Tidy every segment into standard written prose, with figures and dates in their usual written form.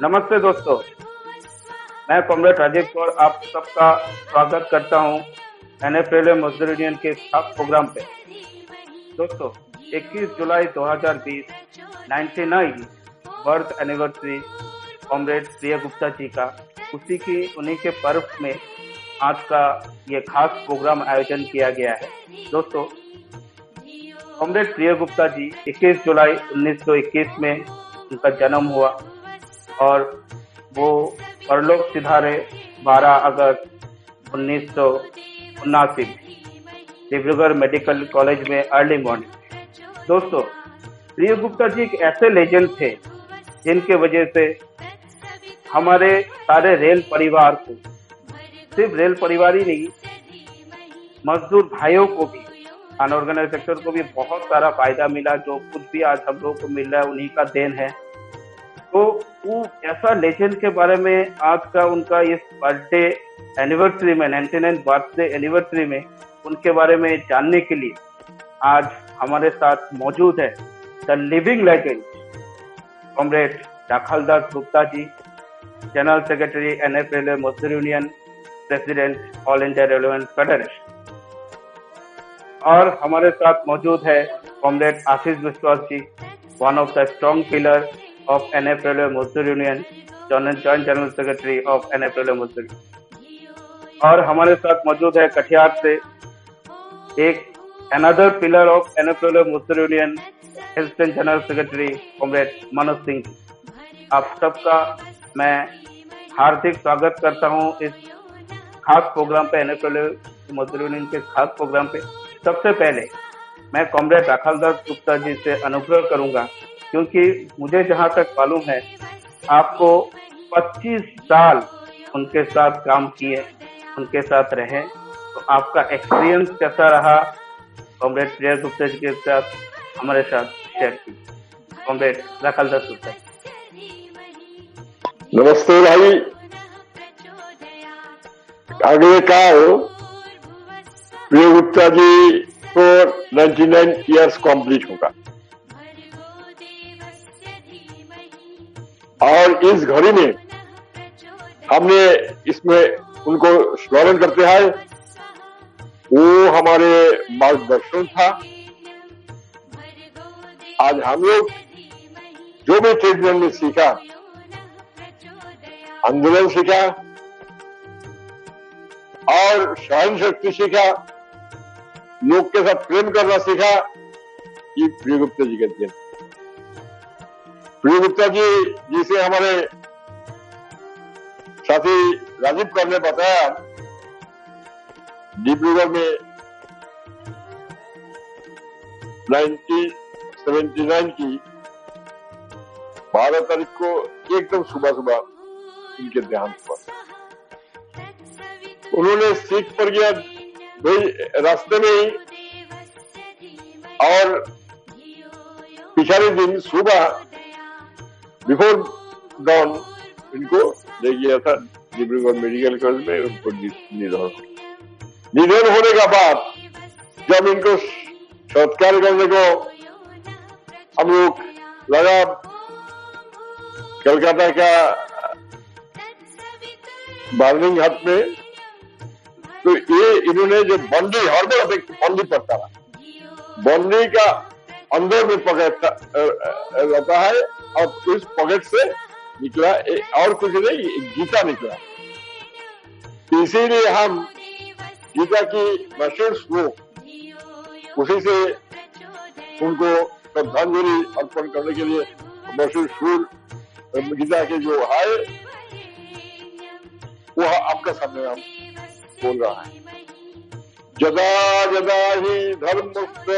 नमस्ते दोस्तों, मैं कॉमरेड राजेश कौर आप सबका स्वागत करता हूं एनएफएलए मजदूर यूनियन के खास प्रोग्राम पे। दोस्तों, 21 जुलाई 2020 99 बर्थ एनिवर्सरी कॉमरेड प्रिय गुप्ता जी का, उन्हीं के पर्व में आज का ये खास प्रोग्राम आयोजन किया गया है। दोस्तों, कॉमरेड प्रिय गुप्ता जी 21 जुलाई 1921 में उनका जन्म हुआ और वो परलोक सिधारे 12 अगस्त 1979 डिब्रूगढ़ मेडिकल कॉलेज में अर्ली मॉर्निंग। दोस्तों, प्रिय गुप्ता जी एक ऐसे लेजेंड थे जिनके वजह से हमारे सारे रेल परिवार को, सिर्फ रेल परिवार ही नहीं, मजदूर भाइयों को भी, अनऑर्गेनाइज्ड सेक्टर को भी बहुत सारा फायदा मिला। जो कुछ भी आज हम लोगों को मिल रहा है उन्हीं का देन है। तो वो ऐसा लेजेंड के बारे में आज का उनका इस बर्थडे एनिवर्सरी में, 99 बर्थडे एनिवर्सरी में उनके बारे में जानने के लिए आज हमारे साथ मौजूद है the living legend comrade Rakhaldas Gupta ji, general secretary NFLA मजदूर union, president all India railway federation. और हमारे साथ मौजूद है comrade Ashish Biswas ji, one of the strong pillar of NFLA मजदूर union, joint general secretary of NFLA मजदूर यूनियन। और हमारे साथ मौजूद है कटिहार से एक अनदर पिलर ऑफ NFLA मजदूर union, assistant general secretary comrade Manoj Singh ji. आप सबका मैं हार्दिक स्वागत करता हूं इस खास प्रोग्राम पे, NFLA मजदूर यूनियन के खास प्रोग्राम पे। सबसे पहले मैं कॉमरेड राखालदास गुप्ता जी से अनुग्रह करूंगा, क्योंकि मुझे जहां तक मालूम है आपको 25 साल उनके साथ काम किए, उनके साथ रहे, तो आपका एक्सपीरियंस कैसा रहा कॉमरेड प्रिय गुप्ता जी के साथ हमारे साथ शेयर कीजिए। कॉमरेड राखालदास गुप्ता। नमस्ते भाई। अगले काल प्रिय गुप्ता जी को 99 ईयर्स कंप्लीट होगा और इस घड़ी में हमने इसमें उनको स्मरण करते हैं। वो हमारे मार्गदर्शन था। आज हम लोग जो भी ट्रेडमेंट में सीखा, आंदोलन सीखा और सहन शक्ति सीखा, लोग के साथ प्रेम करना सीखा, ये प्रिय गुप्ता जी कहते हैं। प्रिय गुप्ता जी जिसे हमारे साथी राजीव कर ने बताया, डिब्रूगढ़ में 1979 की 12 तारीख को एकदम सुबह सुबह उनके देहांत हुआ। उन्होंने सीख पर गया रास्ते में ही, और पिछले दिन सुबह बिफोर डॉन इनको ले गया था डिब्रूगढ़ मेडिकल कॉलेज में। उनको निधन होने का बाद जब इनको सत्कार करने को हम लोग लगा कलकत्ता का बार्निंग हट में, तो ये इन्होंने जो बंदी, हर बार बंदी पड़ता रहा, बंदी का अंदर में पकड़ता रहता है और उस पॉकेट से निकला और कुछ नहीं, गीता निकला। इसीलिए हम गीता की मशहूर श्लोक, उसी से उनको श्रद्धांजलि अर्पण करने के लिए मशहूर श्लोक गीता के जो है वो आपका सामने हम बोल रहा है। जदा जदा ही धर्मस्य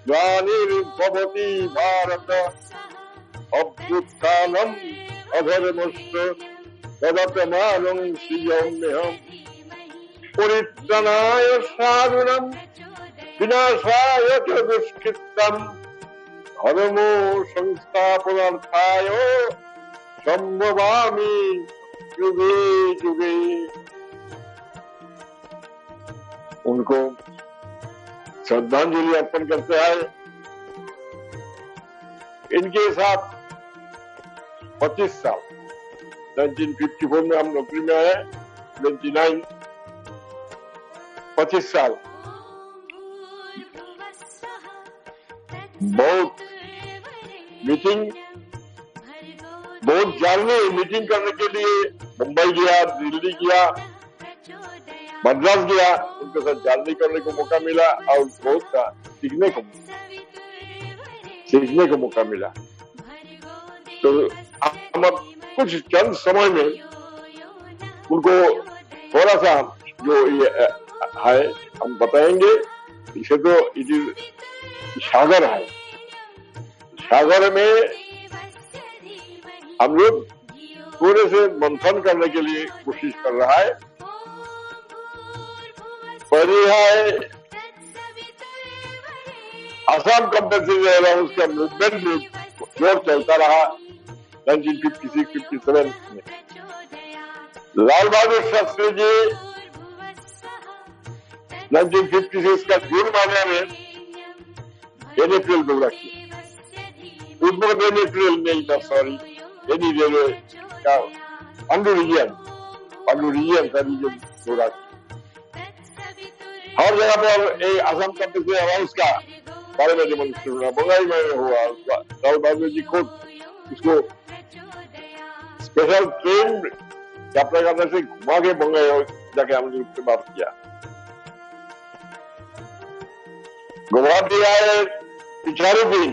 ग्लानिर्भवति भारत अभ्युत्थानम् अधर्मस्य तदत्मानं सृजाम्यहम् परित्राणाय साधूनां विनाशाय च दुष्कृतम् धर्मो संस्थापनार्थाय संभवामि युगे युगे। उनको श्रद्धांजलि अर्पण करते हैं। इनके साथ 25 साल 1954 में हम नौकरी में आए, 29 25 साल। बहुत मीटिंग, बहुत जानने मीटिंग करने के लिए मुंबई गया, दिल्ली गया, मद्रास गया, उनके साथ जानने करने को मौका मिला और बहुत सा सीखने को मौका मिला। तो हम अब कुछ चंद समय में उनको थोड़ा सा जो ये है हम बताएंगे। इसे तो सागर है, सागर में हम लोग पूरे से मंथन करने के लिए कोशिश कर रहा है। पहली है असम कंपल्सरी अलाउंस का मूवमेंट में जोर चलता रहा 1956-57 में। लाल बहादुर शास्त्री जी 1956 का जून महीने में NFL दौरा किया। उस वक्त NFL नहीं था, सॉरी, एनी रेलवे का पांडु रीजन का रीजन दौरा किया। हर जगह पर असम कंपल्सरी अलाउंस का बारे में डेमोन्स्ट्रेशन हुआ, बंगाई में हुआ। लाल बहादुर जी खुद उसको स्पेशल ट्रेन यात्रा करने से घुमा के बंगाई जाके हमने उससे बात किया। गुवाहाटी आए पिछले दिन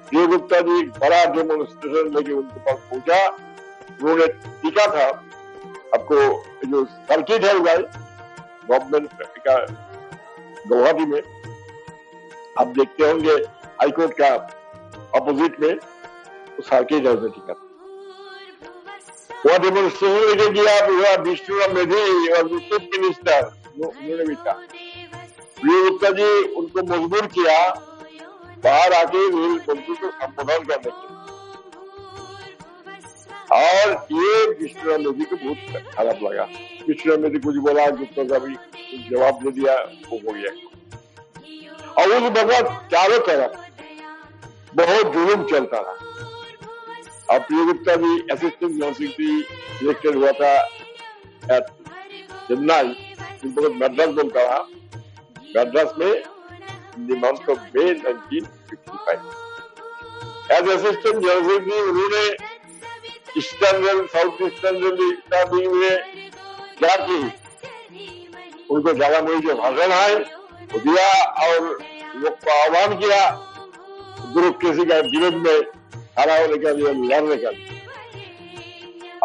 प्रिय गुप्ता जी बड़ा डेमोन्स्ट्रेशन लेके उनके पास पहुंचा। उन्होंने टीका था, आपको जो सर्किट है गवर्नमेंट का गुवाहाटी में, आप देखते होंगे हाईकोर्ट का अपोजिट में सर्किट है टीका। वह डेमोन्स्ट्रेशन लेके गया विष्णुराम मेधी और चीफ मिनिस्टर, उन्होंने भी कहा। प्रिय गुप्ता जी उनको मजबूर किया बाहर आके रेल मंत्री को संबोधन करने के, और ये विष्णुराम मेधी को बहुत खराब लगा। विष्णुराम मेधी कुछ बोला, गुप्ता का भी जवाब दे दिया, वो हो गया। और उस वक्त चारों तरफ बहुत जुलूम चलता रहा। और प्रिय Gupta ji assistant general secretary elected हुआ था चेन्नई, उस वक्त मद्रास बोलता रहा, मद्रास में in the month of May 1955. As assistant general secretary उन्होंने eastern rail, south eastern rail में क्या की, उनको ज्यादा मुझे जो भाषण है वो दिया और लोग को आह्वान किया ब्यूरोक्रेसी का विरोध में खड़ा होने का लिए, लड़ने का लिए।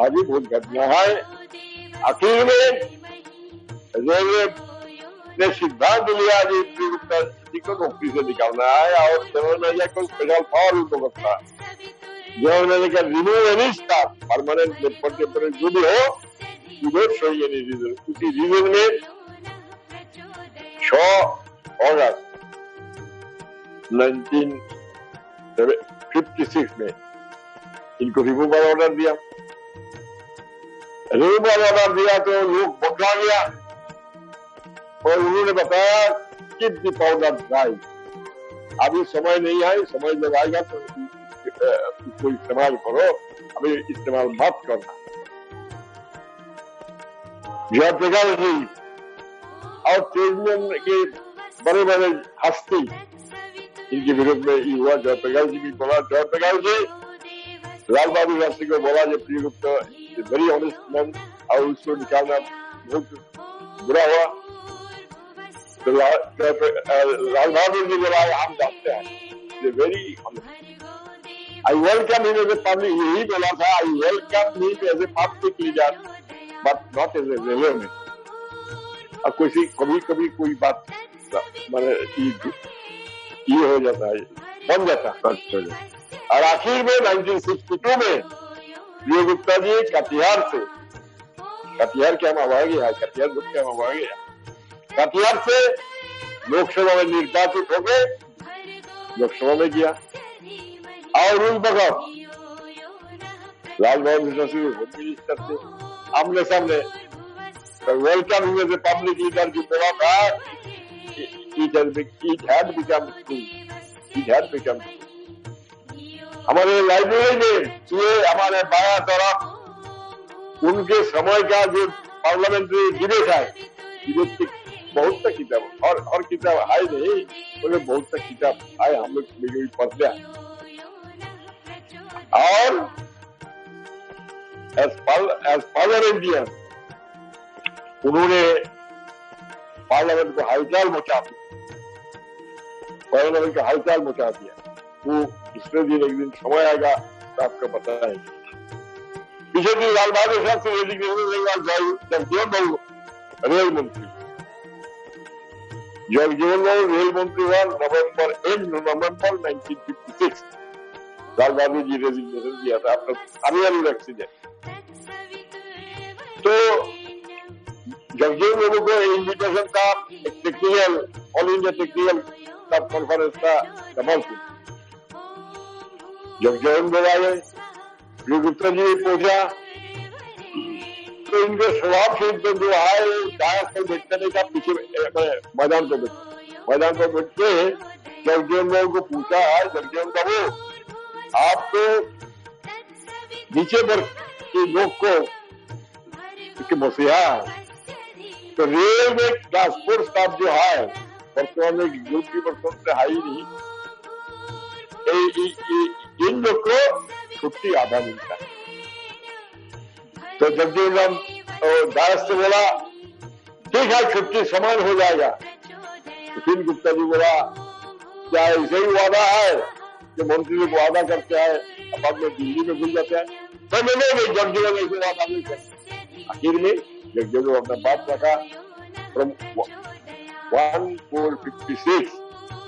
आगे बहुत घटना है। आखिर में रेलवे ने सिद्धांत लिया जी प्रिय गुप्ता जी को नौकरी से निकालना है और जनरल मैनेजर को स्पेशल पावर उनको बता। जनरल मैनेजर का remove any staff, permanent temporary जो भी हो, विदाउट शोइंग एनी रीजन। उसी रीजन में 6 अगस्त 1956 में इनको रिमूवल ऑर्डर दिया। रिमूवल ऑर्डर दिया तो लोग बदला गया और उन्होंने बताया कि दी पाउडर ड्राई, अभी समय नहीं है, समय जब आएगा तो इसको इस्तेमाल करो, अभी इस्तेमाल मत करना। जयप्रकाश जी और चेयरमैन के बड़े बड़े हस्ती इनके विरोध में ये हुआ। जयप्रकाश जी भी बोला, जयप्रकाश जी लाल बहादुर शास्त्री को बोला जब प्रिय गुप्ता वेरी ऑनेस्ट मैन, और उसको निकालना बहुत बुरा हुआ। तो लाल बहादुर जी बोला हम जानते हैं very I welcome him as a public, यही बोला था, I welcome him as a public leader but not as a railway में। अब कभी कभी कोई बात माने ये हो जाता है, बन जाता है। और आखिर में 1962 में प्रिय गुप्ता जी कटिहार के हम आवाज गया, कटिहार ग्रुप के हम आवाज गया, कटिहार से लोकसभा में निर्वाचित हो गए, लोकसभा में गया। और उस वक्त लाल बहादुर शास्त्री होम मिनिस्टर थे, आमने सामने वेलकम हुए थे पब्लिक लीडर की बोला था it had become true। हमारे लाइब्रेरी में ये हमारे बाया तरफ उनके समय का जो पार्लियामेंट्री डिबेट है, डिबेट की बहुत सा किताब और किताब है नहीं, उन्हें बहुत सा किताब है, हम लोग कभी पढ़ते हैं। और एज पार्लियामेंटियन उन्होंने पार्लियामेंट को हलचल मचा दिया, पार्लियामेंट का हलचल मचा दिया। वो दूसरे दिन एक दिन समय आएगा तो आपको पता है। पिछले दिन लाल बहादुर शास्त्री जगजीवन बहू रेल मंत्री, जगजीवन बहू रेल मंत्री हुआ नवंबर 1956। लाल बहादुर जी रेजिग्नेशन दिया था आपका अनिवार्य एक्सीडेंट। तो जगजीवन बहू को इन्विटेशन था टेक्निकल ऑल इंडिया टेक्निकल सब कॉन्फ्रेंस का जबलपुर। जगजीवन बहू आए, गुप्ता जी ने पूछा तो इनके स्वभाव से जो है डायस पर बैठने का पीछे मैदान पर बैठ के जगजीवन बहू को पूछा, जगजीवन बाबू आप तो नीचे वर्ग के लोग को मसीहा है, तो रेल में ट्रांसपोर्ट स्टाफ जो है वर्तमान में ग्रुप की वर्तमान से है ही नहीं, इन लोग को छुट्टी आधा मिलता है। तो जगजीवन दास से बोला ठीक है छुट्टी समान हो जाएगा। तो फिर गुप्ता जी बोला क्या ऐसे ही वादा है कि मंत्री लोग वादा करते हैं बाद में दिल्ली में भूल जाते हैं? तो नहीं जगजीवन ऐसे वादा नहीं करते। आखिर में जगजीवन अपना बात रखा। फ्रॉम 1456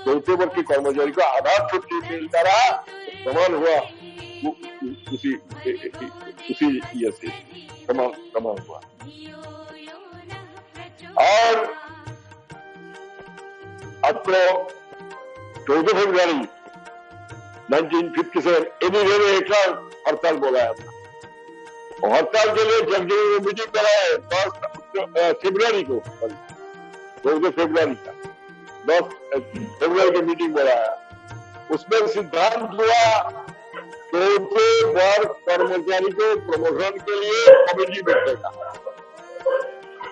चौथे वर्ग के कर्मचारी को आधार छुट्टी मिलता रहा, तो समान हुआ उसी ये से समान हुआ। और अब तो 14 फरवरी 1957 एनी ने एक हड़ताल बोलाया था। हड़ताल के लिए जगजीवन मीटिंग कराए 10 फरवरी को, 14 फरवरी का 10 फरवरी की मीटिंग बोलाया। उसमें सिद्धांत हुआ चौथे वर्ग कर्मचारी को प्रमोशन के लिए कमेटी बैठेगा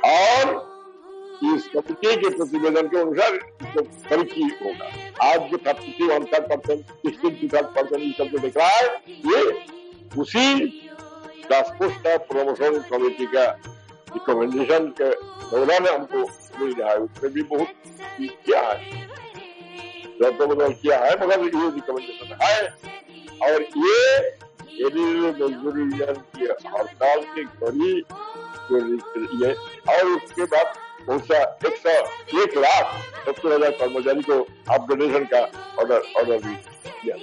और इस कमेटी के प्रतिवेदन के अनुसार परीक्षी होगा। आज जो 31% 16% ये सब जो दिख रहा है ये उसी ट्रांसपोर्ट स्टाफ प्रमोशन कमेटी का रिकमेंडेशन के दौरान हमको मिल रहा है। उसमें भी बहुत किया है, बदल किया है, मगर ये रिकमेंडेशन है। और ये मजदूरी यूनियन की हड़ताल की घड़ी ये, और उसके बाद बहुत सा 1,70,000 कर्मचारी को अपग्रेडेशन का ऑर्डर भी किया।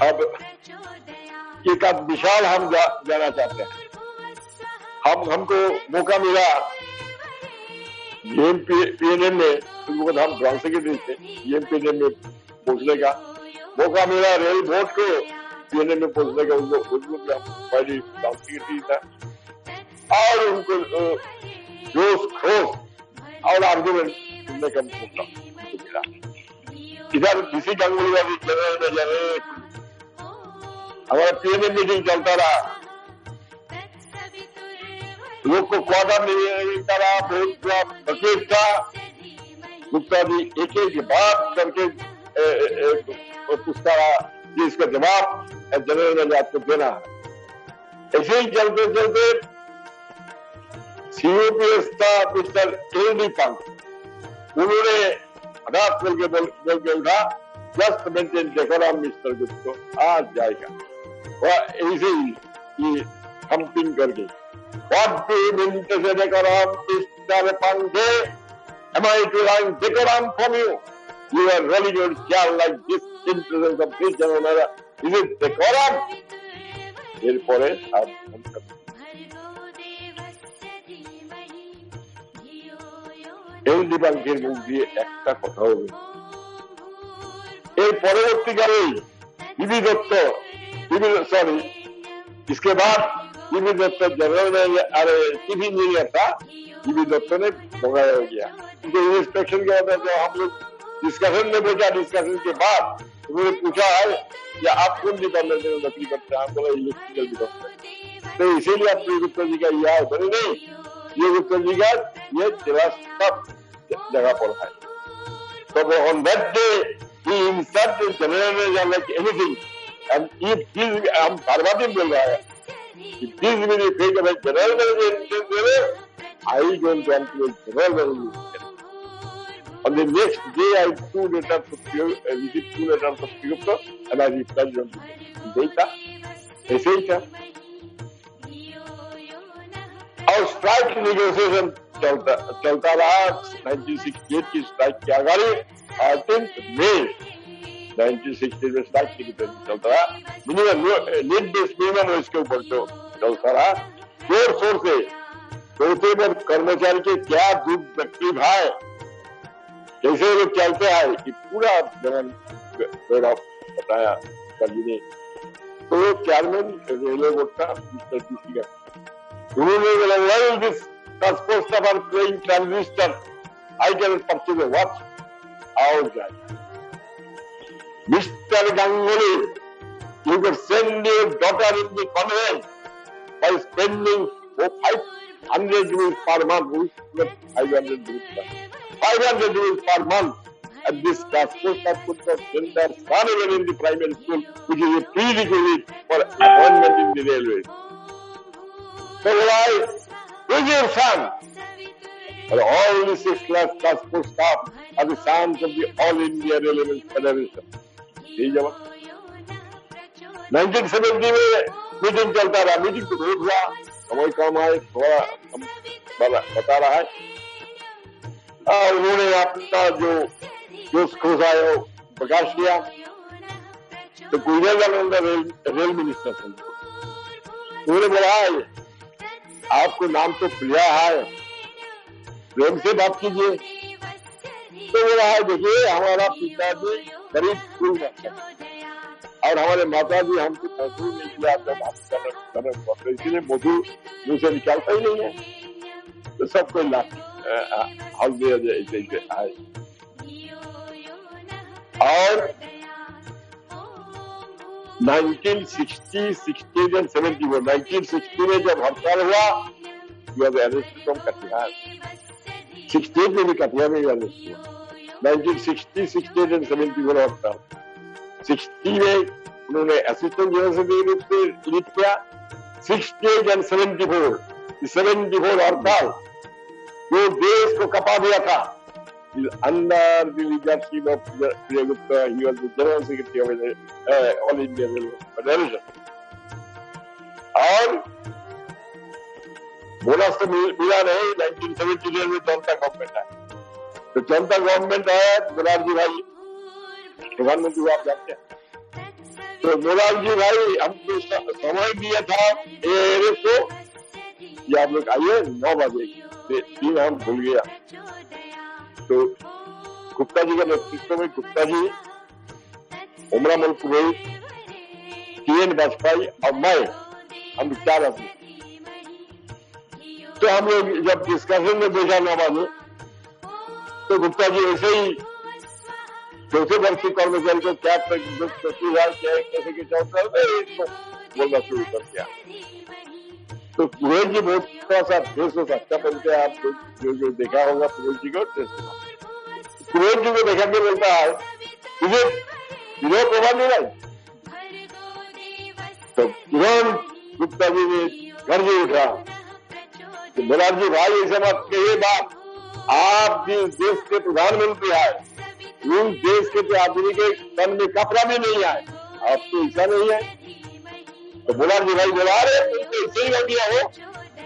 अब एक विशाल हम जाना चाहते हैं। हमको मौका मिला पीएनएम में, हम ब्रांच सेक्रेटरी थे, पीएनएम में पहुंचने का मौका मिला। रेल बोर्ड को पीएनएम में पहुंचने का उनको पहली ब्रांच सेक्रेटरी था और उनको जोश खरोश और आर्गुमेंट सुनने का मौका मिला। इधर बीसी गांगुली वाली जनरल में जाने हमारा पीएनएम मीटिंग चलता रहा, लोग को क्वार्टर नहीं मिलता रहा, बहुत तकलीफ था। गुप्ता जी एक बात करके पूछता रहा कि इसका जवाब जनरल में आपको देना है। ऐसे ही चलते चलते सीओपीएस था मिस्टर एल.डी. पंत, उन्होंने हदास बोल के उठा just maintain decorum mister Gupta आ जाएगा। वह ऐसे ही थम्पिंग करके What do you mean to say decorum, Mr. Pandey? Am I to learn decorum from you? You are rolling your chair like this in presence of this gentleman. Is it decorum? এরপরে আর এই দিবাঙ্কের মুখ দিয়ে একটা কথা হবে। এর পরবর্তীকালে বিবি দত্ত इसके बाद बीबी दत्त जनरल में अरे चीफ इंजीनियर था, बीबी दत्त ने भगाया हो गया। उनके इंस्पेक्शन के बाद जो हम लोग डिस्कशन में पूछा, डिस्कशन के बाद उन्होंने पूछा है कि आप कौन डिपार्टमेंट में नौकरी करते हैं? हम बोला इलेक्ट्रिकल डिपार्टमेंट। तो इसीलिए आप गुप्ता जी का यह है, बोले नहीं, ये गुप्ता जी का ये सब जगह पर है। तो on that day he inserted general manager like anything, and if this, हम बार-बार बोल रहा है, if this will affect my general manager, I don't want to be general manager. On the next day, I received 2 letters of Pyotr, and I replied them. देखा, ऐसे ही था। और strike negotiation चलता रहा। 1968 की स्ट्राइक की आगाड़ी 18 मई 1960 में स्ट्राइक की चलता रहा। मिनिमम नीड बेस मिनिमम इसके ऊपर तो चलता रहा जोर शोर से। चौथे पर कर्मचारी के क्या दुख तकलीफ है, कैसे लोग चलते हैं, कि पूरा वर्णन बताया कभी ने। तो चेयरमैन रेलवे बोर्ड का मिस्टर पीसी का उन्होंने बोला, why this transport staff are playing transistor, I can purchase a watch और जाए। Mister Ganguly, you can send your daughter in the convent by spending 500 rupees per month, 500 rupees per month, and this transport staff could not send their son even in the primary school, which is a prerequisite for appointment in the railways. So why is your son? And all the 6 class transport staff are the sons of the All India Railway Federation. यही जवाब। 1970 में meeting चलता रहा, meeting तो बहुत हुआ, समय कम आए, थोड़ा हम बता रहा है। उन्होंने अपना जो जोश खोज आया प्रकाश किया। तो गुजरात रेल मिनिस्टर थे, उन्होंने बोला आपको नाम तो प्रिया है, प्रेम से बात कीजिए। तो बोला है, देखिए हमारा पिताजी गरीब स्कूल में और हमारे माता जी हमको मजदूर नहीं किया, जब हम इसीलिए मजदूर मुंह से निकालता ही नहीं है। तो सबको हल दिया जाए आए। और 1960, 60 and 74, 1960 में जब हड़ताल हुआ, कटिहार 68 में भी कटिहार में अरेस्ट हुआ। 1960, 68 and 74 हड़ताल। 60 में उन्होंने असिस्टेंट जनरल सेक्रेटरी रूप से लीड किया। 68 and 74 हड़ताल जो देश को कपा दिया था, under the leadership of Priya Gupta, he was the general secretary of all India railway federation. और बोनस तो मिला नहीं। 1979 में जनता गवर्नमेंट आया। तो जनता गवर्नमेंट आया, मोरारजी भाई प्रधानमंत्री को आप जानते हैं। तो मोरारजी भाई हमको समय दिया था को कि आप लोग आइए 9 बजे, 3 हम भूल गया। तो गुप्ता जी के नेतृत्व में गुप्ता जी, उमरा मुल्क भाई, TN वाजपेयी और मैं, हम 4 आदमी। तो हम लोग जब डिस्कशन में बैठा 9 बजे, तो गुप्ता जी ऐसे ही चौथे वर्ष के कर्मचारी को क्या कैसे के चौथा इसको बोलना शुरू कर दिया। तो पुरोहित जी बहुत थोड़ा सा ड्रेस हो सकता बनते हैं, आप जो देखा होगा पुरोहित जी को ड्रेस। पुरोहित जी को देखा के बोलता है, तुझे विरोध प्रभाव नहीं रहा। तो तुरंत गुप्ता जी ने घर से उठा, तो मोरारजी भाई ऐसे मत कहिए बात, आप जिस देश के प्रधानमंत्री आए, उन देश के आदमी के तन में कपड़ा भी नहीं आए, आपको ऐसा नहीं है। तो मोरारजी भाई बोला, अरे तुम तो ऐसे ही कर दिया हो।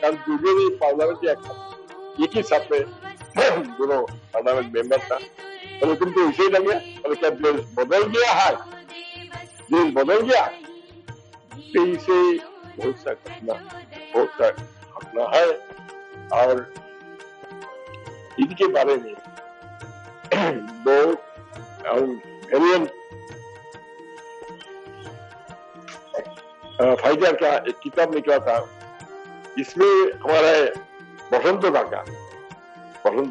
तब दूसरे भी पार्लियामेंट एक ही साथ में दोनों पार्लियामेंट मेंबर था। तो तुम तो ऐसे ही लग गया। तो क्या देश बदल गया है? देश बदल गया। तो इसे बहुत सा घटना है और इनके बारे में दो फाइटर का एक किताब निकला था। इसमें हमारा बसंत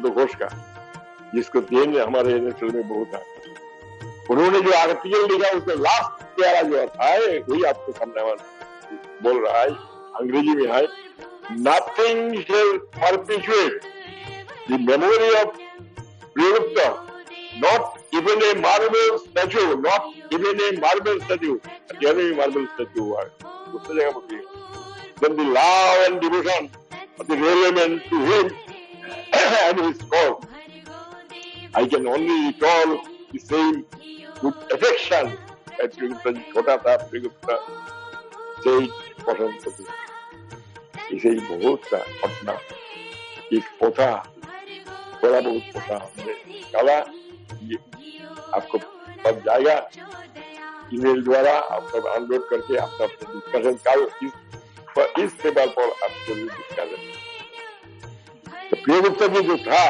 घोष का जिसको देन हमारे एनएफएल में बहुत है। उन्होंने जो आर्टिकल लिखा उसमें लास्ट प्यारा जो है वही आपके सामने बोल रहा है, अंग्रेजी में है, nothing shall perpetuate the memory of Priyagupta, not even a marble statue, not even a marble statue, genuine marble statue हुआ है दूसरी जगह बोलती है। Then the love and devotion of the railwaymen to him and his cause, I can only recall the same good affection that छोटा था प्रियगुप्ता से पसंद करते, इसे ही बहुत सा अपना एक पोथा, थोड़ा बहुत पोथा हमने डाला, ये आपको सब जाएगा ईमेल द्वारा, आप सब डाउनलोड करके अपना डिस्कशन कल इस टेबल पर आपको डिस्कशन। तो प्रियगुप्ता जी जो था,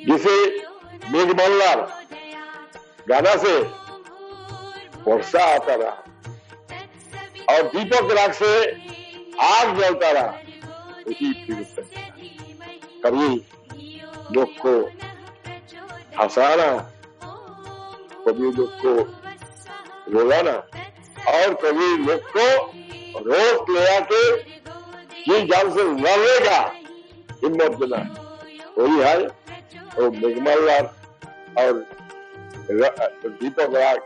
जिसे मेघमल्लार गाना से वर्षा आता रहा और दीपक राग से आग जलता रहा, उसी प्रियगुप्ता जी कभी लोग को हंसाना, कभी लोग को रोलाना और कभी लोग को रोक ले आके जी जान से लड़ने का हिम्मत देना, वही है। और मेघमल्लार और दीपक राग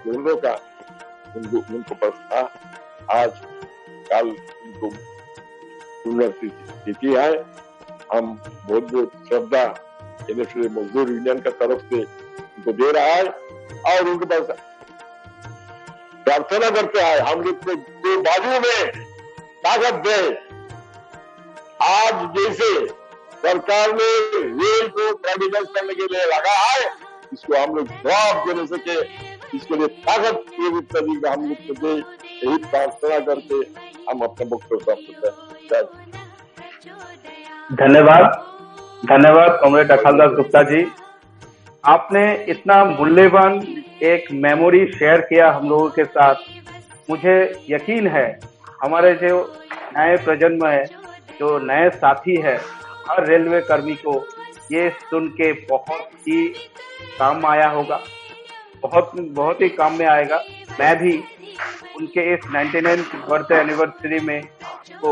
दोनों का उनको पास था, आज कल उनको उन्नति तिथि है। हम बहुत बहुत श्रद्धा एनएफएल मजदूर यूनियन का तरफ से उनको दे रहा है और उनके पास प्रार्थना करते हैं हम लोग को दो बाजू में ताकत दे। आज जैसे सरकार ने रेल को प्राइवेटाइज करने के लिए लगा है, इसको हम लोग जवाब दे सके, इसके लिए ताकत प्रियगुप्ता जी का हम लोग को दे, यही प्रार्थना करके हम अपना वक्तव्य समाप्त करते हैं। धन्यवाद, धन्यवाद कॉमरेड अखिलदास गुप्ता जी, आपने इतना मूल्यवान एक मेमोरी शेयर किया हम लोगों के साथ। मुझे यकीन है हमारे जो नए प्रजन्म है, जो नए साथी है, हर रेलवे कर्मी को ये सुन के बहुत ही काम आया होगा, बहुत ही काम में आएगा। मैं भी उनके इस 99th बर्थडे एनिवर्सरी में को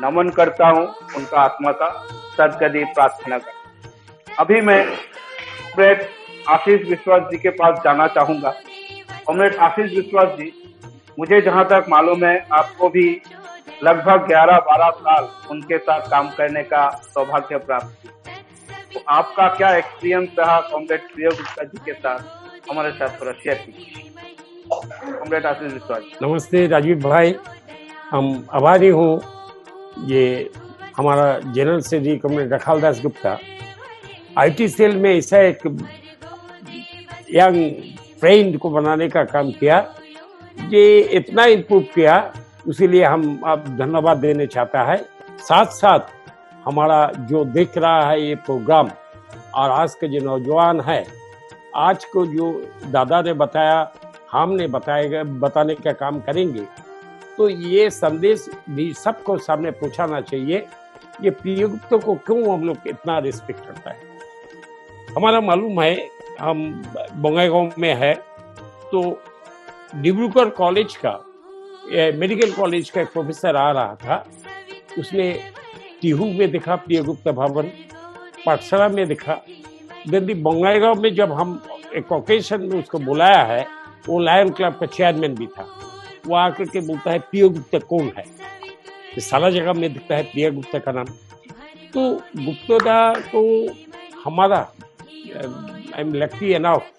नमन करता हूँ, उनका आत्मा का सद्गति प्रार्थना कर। अभी मैं कॉमरेड आशीष विश्वास जी के पास जाना चाहूंगा। कॉमरेड आशीष विश्वास जी, मुझे जहां तक मालूम है आपको भी लगभग 11-12 साल उनके साथ काम करने का सौभाग्य प्राप्त हुआ, तो आपका क्या एक्सपीरियंस रहा कॉमरेड प्रियगुप्ता जी के साथ, हमारे साथ थोड़ा शेयर कीजिए। कॉमरेड आशीष विश्वास। नमस्ते राजीव भाई, हम आभारी हूँ। ये हमारा general secretary comrade Akhildas Gupta IT cell में ऐसा एक यंग फ्रेंड को बनाने का काम किया, ये इतना इम्प्रूव किया, उसीलिए हम अब धन्यवाद देने चाहता है। साथ साथ हमारा जो देख रहा है ये प्रोग्राम और आज के जो नौजवान है, आज को जो दादा ने बताया, हमने बताने का काम करेंगे, तो ये संदेश भी सबको सामने पहुंचाना चाहिए। ये प्रियगुप्ता को क्यों हम लोग इतना रिस्पेक्ट करता है। हमारा मालूम है हम बंगाईगांव में है, तो डिब्रूगढ़ कॉलेज का मेडिकल कॉलेज का एक प्रोफेसर आ रहा था, उसने टीहू में देखा प्रियगुप्ता भवन, पाठशाला में देखा, दिल्ली बंगाईगांव में जब हम एक ओकेशन में उसको बुलाया है, वो लायन क्लब का चेयरमैन भी था, वो आकर के बोलता है प्रियगुप्ता कौन है, तो सारा जगह में दिखता है प्रियगुप्ता का नाम। तो गुप्ता को हमारा आई एम लकी एनफ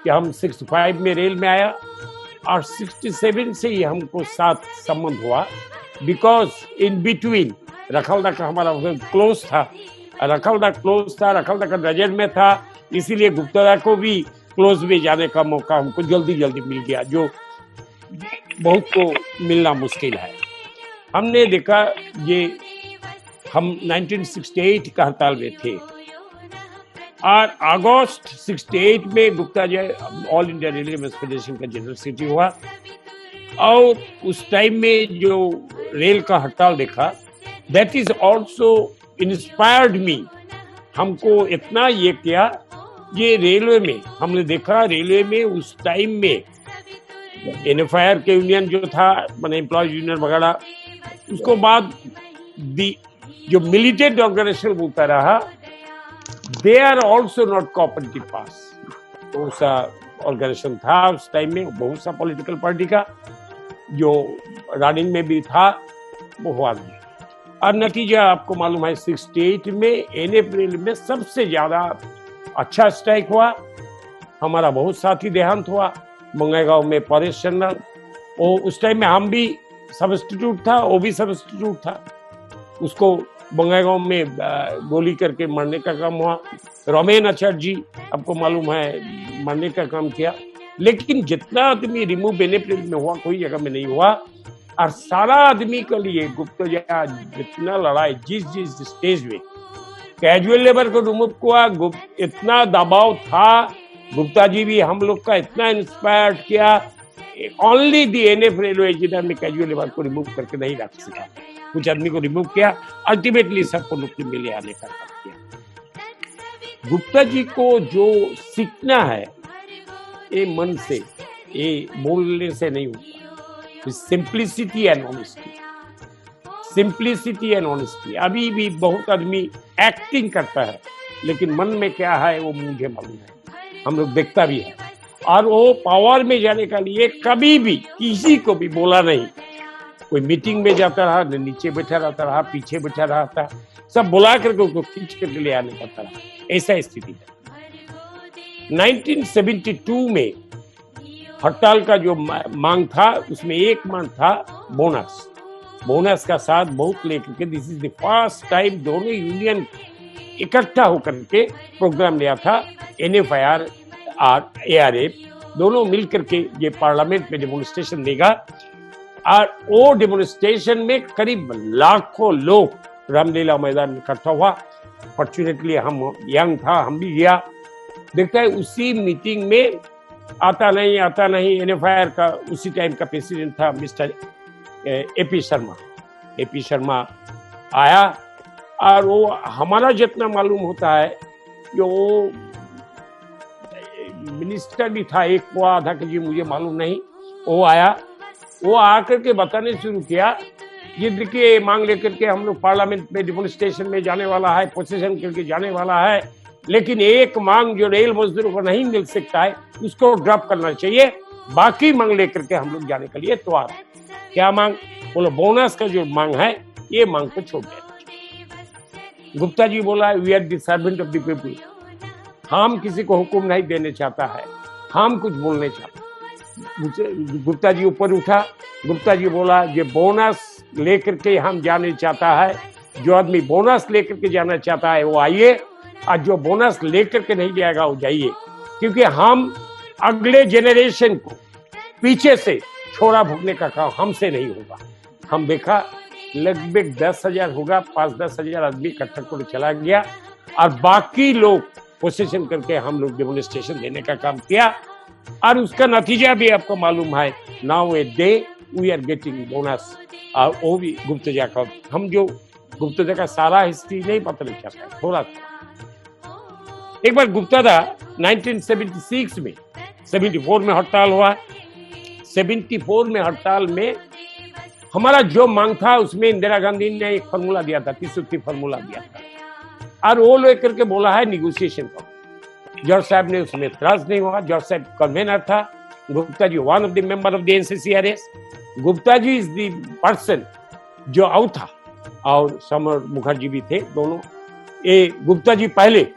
कि हम 65 में रेल में आया और 67 से ही हमको साथ संबंध हुआ, बिकॉज इन बिटवीन रखलदा का हमारा क्लोज था, रखलदा का नजर में था, इसीलिए गुप्ता को भी क्लोज में जाने का मौका हमको जल्दी मिल गया, जो बहुत को मिलना मुश्किल है। हमने देखा ये हम 1968 का हड़ताल में थे और अगस्त 68 में Gupta ji all India railway federation का जनरल सेक्रेटरी हुआ और उस टाइम में जो रेल का हड़ताल देखा, that is also inspired me हमको इतना ये किया, ये रेलवे में हमने देखा, रेलवे में उस टाइम में NFIR के यूनियन जो था, मैंने एम्प्लॉयज यूनियन वगैरह, उसको बाद जो मिलिटेंट ऑर्गेनाइजेशन बोलता रहा, they are also not cooperative पास। तो सा ऑर्गेनाइजेशन था उस टाइम में, बहुत सा पॉलिटिकल पार्टी का जो रनिंग में भी था, वो हुआ नहीं। और नतीजा आपको मालूम है, 68 में अप्रैल में सबसे ज्यादा अच्छा स्ट्राइक हुआ। हमारा बहुत साथी देहांत हुआ बंगाईगांव में, परेश चंद्र, वो उस टाइम में हम भी सब्स्टिट्यूट था, वो भी सब्स्टिट्यूट था, उसको बंगाईगांव में गोली करके मारने का काम हुआ। रोमेन आचार्य जी आपको मालूम है मारने का काम किया। लेकिन जितना आदमी रिमूव अप्रैल में हुआ, कोई जगह में नहीं हुआ। और सारा आदमी के लिए गुप्तजा जितना लड़ाई, जिस स्टेज में कैजुअल लेबर को रिमूव हुआ, इतना दबाव था, गुप्ता जी भी हम लोग का इतना इंस्पायर्ड किया। Only the NF railway engineer ने कैजुअल लेबर को रिमूव करके नहीं रख सका, कुछ आदमी को रिमूव किया, अल्टीमेटली सबको नौकरी मिले आने का काम किया। गुप्ता जी को जो सीखना है, ये मन से, ये बोलने से नहीं होता। Simplicity and honesty, simplicity and honesty. अभी भी बहुत आदमी एक्टिंग करता है, लेकिन मन में क्या है वो मुझे मालूम है, हम लोग देखता भी है। और वो पावर में जाने के लिए कभी भी किसी को भी बोला नहीं। कोई मीटिंग में जाता रहा, नीचे बैठा रहता रहा, पीछे बैठा रहता, सब बुला करके उसको खींच करके ले आने पड़ता रहा, ऐसा स्थिति है। 1972 में हड़ताल का जो मांग था, उसमें एक मांग था बोनस का साथ बहुत लेकर के, this is the first time दोनों यूनियन इकट्ठा होकर के प्रोग्राम लिया था। NFIR और ARF दोनों मिलकर के ये पार्लियामेंट में डेमोन्स्ट्रेशन देगा। और वो डेमोन्स्ट्रेशन में करीब लाखों लोग रामलीला मैदान में इकट्ठा हुआ। फॉर्चुनेटली हम यंग था, हम भी गया। देखता है उसी मीटिंग में आता नहीं NFIR का उसी टाइम का प्रेसिडेंट था मिस्टर AP शर्मा आया। और वो हमारा जितना मालूम होता है, जो मिनिस्टर भी था, एक को आधा के जी मुझे मालूम नहीं, वो आया, वो आकर के बताने शुरू किया, ये देखिए मांग लेकर के हम लोग पार्लियामेंट में डेमोन्स्ट्रेशन में जाने वाला है, पोजीशन करके जाने वाला है, लेकिन एक मांग जो रेल मजदूरों को नहीं मिल सकता है उसको ड्रॉप करना चाहिए, बाकी मांग लेकर के हम लोग जाने के लिए तैयार है। क्या मांग? बोलो बोनस का जो मांग है, ये मांग को छोड़ देना चाहिए। गुप्ता जी बोला, we are the servant of the people, हम किसी को हुक्म नहीं देने चाहता है, हम कुछ बोलने चाहते। गुप्ता जी ऊपर उठा, गुप्ता जी बोला, ये बोनस लेकर के हम जाने चाहता है, जो आदमी बोनस लेकर के जाना चाहता है वो आइए, और जो बोनस लेकर के नहीं जाएगा वो जाइए, क्योंकि हम अगले जेनरेशन को पीछे से छोड़ा भोगने का काम हमसे नहीं होगा। हम देखा लगभग 10,000 होगा, 5-10 हजार आदमी इकट्ठा कर चला गया, और बाकी लोग पोजीशन करके हम लोग डेमोन्स्ट्रेशन देने का काम किया। और उसका नतीजा भी आपको मालूम है, now a day we are getting bonus. और वो भी गुप्तजा का, हम जो गुप्तजा का सारा हिस्ट्री नहीं पता नहीं चाहता, थोड़ा एक बार गुप्ता था 1976 में, 74 में हड़ताल हुआ। 74 में हड़ताल में हमारा जो मांग था, उसमें इंदिरा गांधी ने एक फॉर्मूला दिया था, 30 फॉर्मूला दिया था, और वो लेकर के बोला है निगोशिएशन का। जॉर्ज साहब ने उसमें इतराज नहीं हुआ। जॉर्ज साहब कन्वेनर था, Gupta ji one of the member of the NCCRS। Gupta ji is the person जो आउट था, और समर मुखर्जी भी थे दोनों। ये गुप्ता जी पहले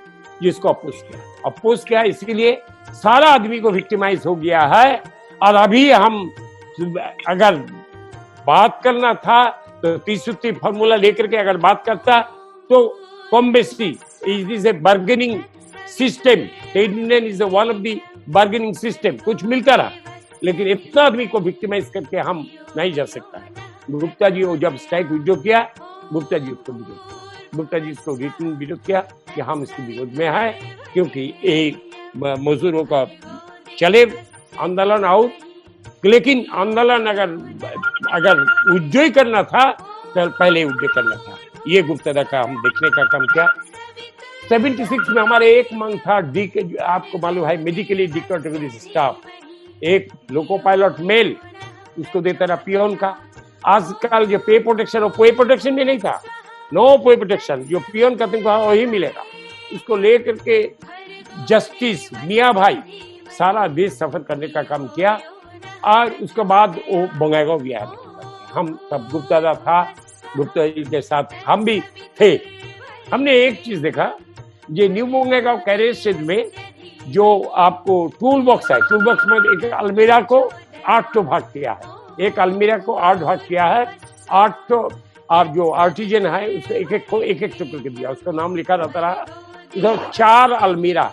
जिसको अपोज किया, इसीलिए सारा आदमी को विक्टिमाइज हो गया है। और अभी हम अगर बात करना था तो 30 फॉर्मूला लेकर के अगर बात करता तो कम बेसी it is a bargaining system, union is one of the bargaining system, कुछ मिलता रहा, लेकिन इतना आदमी को विक्टिमाइज करके हम नहीं जा सकता है। गुप्ता जी को जब स्ट्राइक विड्रॉ किया, गुप्ता जी उसको विरोध किया, गुप्ता जी इसको रिटर्न विरोध किया कि हम इसके विरोध में हैं, क्योंकि एक मजदूरों का चले आंदोलन आउट, लेकिन आंदोलन अगर विड्रॉ करना था तो पहले विड्रॉ करना था। ये गुप्तदा का हम देखने का काम किया। 76 में हमारे एक मंग था आपको मालूम है, मेडिकली डिक्टेटरी स्टाफ, एक लोको पायलट मेल, उसको देता रहा पियोन का। आजकल जो पे प्रोटेक्शन, और पे प्रोटेक्शन भी नहीं था, नो पे प्रोटेक्शन, जो पियोन का तुमको वही मिलेगा। उसको लेकर के जस्टिस मियाँ भाई सारा देश सफर करने का काम किया, और उसके बाद वो बंगाईगांव भी आया। हम तब गुप्ता था, गुप्ता जी के साथ हम भी थे। हमने एक चीज देखा, ये न्यू बंगाईगांव कैरेज स्टेज में जो आपको टूल बॉक्स है, टूल बॉक्स में एक अलमीरा को 8 भाग किया है, एक अलमीरा को 8 भाग किया है, 8 और जो आर्टिजन है उसको एक एक टुकड़ के दिया, उसका नाम लिखा रहता रहा। इधर 4 अलमीरा,